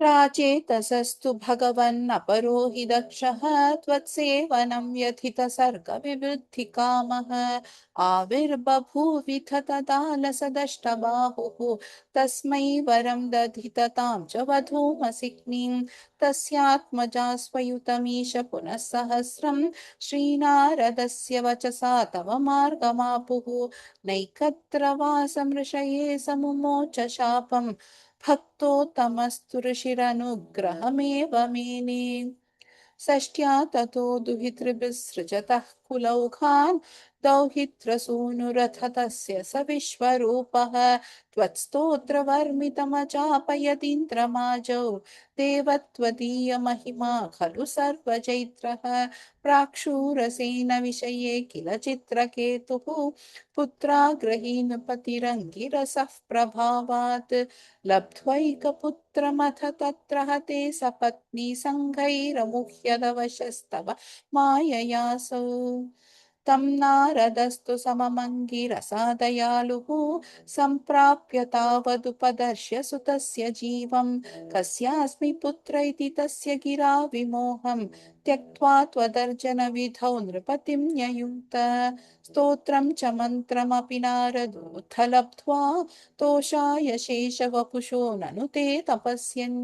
प्राचेतसस्तु भगवन्नपरो हि दक्षः त्वत्सेवनं व्यथितसर्गविवृद्धिकामः आविर्बभूविथ तदा लसदष्टबाहुः तस्मै वरं दधिततां च वधूमसिग्नीं तस्यात्मजा स्वयुतमीश पुनः सहस्रं श्रीनारदस्य वचसा तव मार्गमापुः नैकत्र वासमृषये समुमोच शापम् भक्तोत्तमस्तु ऋषिरनुग्रहमेव मेने षष्ट्या ततो दुहितृभिसृजतः कुलौघान् दौहित्रसूनुरथ तस्य स विश्वरूपः त्वत्स्तोत्रवर्मितमचापयतीन्द्रमाजौ देवत्वदीयमहिमा खलु सर्वचैत्रः प्राक्षूरसेन विषये किल चित्रकेतुः पुत्राग्रहीणपतिरङ्गिरसः प्रभावात् लब्ध्वैकपुत्रमथ तत्र हते सपत्नी सङ्घैरमुह्यदवशस्तव माययासौ तं नारदस्तु सममङ्गिरसादयालुः सम्प्राप्य तावदुपदर्श्य सुतस्य जीवं कस्यास्मि पुत्र इति तस्य गिरा विमोहं त्यक्त्वा त्वदर्जनविधौ नृपतिं न्ययूत स्तोत्रं च मन्त्रमपि नारदोऽथ लब्ध्वा तोषाय शेषवपुषो ननु ते तपस्यन्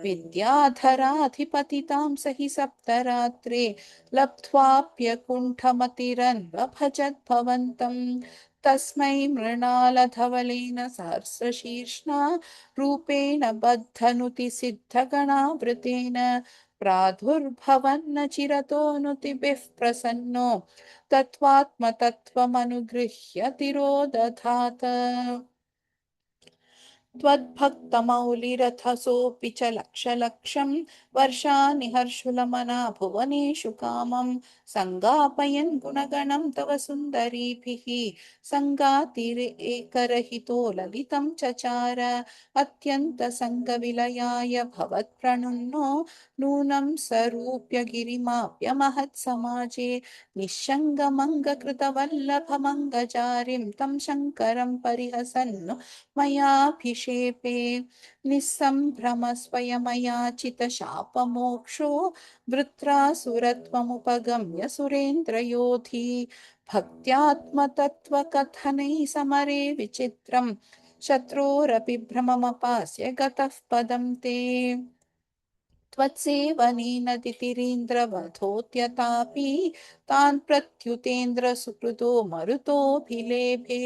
विद्याधराधिपतितां स हि सप्तरात्रे लब्ध्वाप्यकुण्ठमतिरन्वभजद्भवन्तम् तस्मै मृणालधवलेन सहस्रशीर्ष्णा रूपेण बद्धनुतिसिद्धगणावृतेन प्रादुर्भवन्न चिरतोऽनुतिभिः प्रसन्नो तत्त्वात्मतत्त्वमनुगृह्य तिरोदधात त्वद्भक्तमौलिरथसोऽपि च लक्षलक्षं वर्षाणि हर्षुलमना भुवनेषु कामं सङ्गापयन् गुणगणं तव सुन्दरीभिः सङ्गातिरेकरहितो ललितं चचार अत्यन्तसङ्गविलयाय भवत्प्रणुन्नो नूनं सरूप्य गिरिमाप्य महत्समाजे निःसङ्गमङ्गकृतवल्लभमङ्गजारिं तं शङ्करं परिहसन्नु मयाभिषेपे निःसम्भ्रम स्वयमयाचितशापमोक्षो वृत्रासुरत्वमुपगम्य सुरेन्द्रयोधी भक्त्यात्मतत्त्वकथनैः समरे विचित्रं शत्रोरपि भ्रममपास्य गतः पदं ते त्वत्सेवनेन दितिरीन्द्रवधोऽत्यतापि तान् प्रत्युतेन्द्र सुकृतो मरुतोऽभिलेभे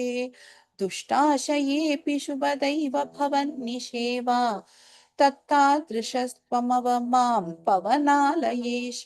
दुष्टाशयेऽपि शुभदैव भवन्निषेवा तत्तादृशस्त्वमव मां पवनालयेश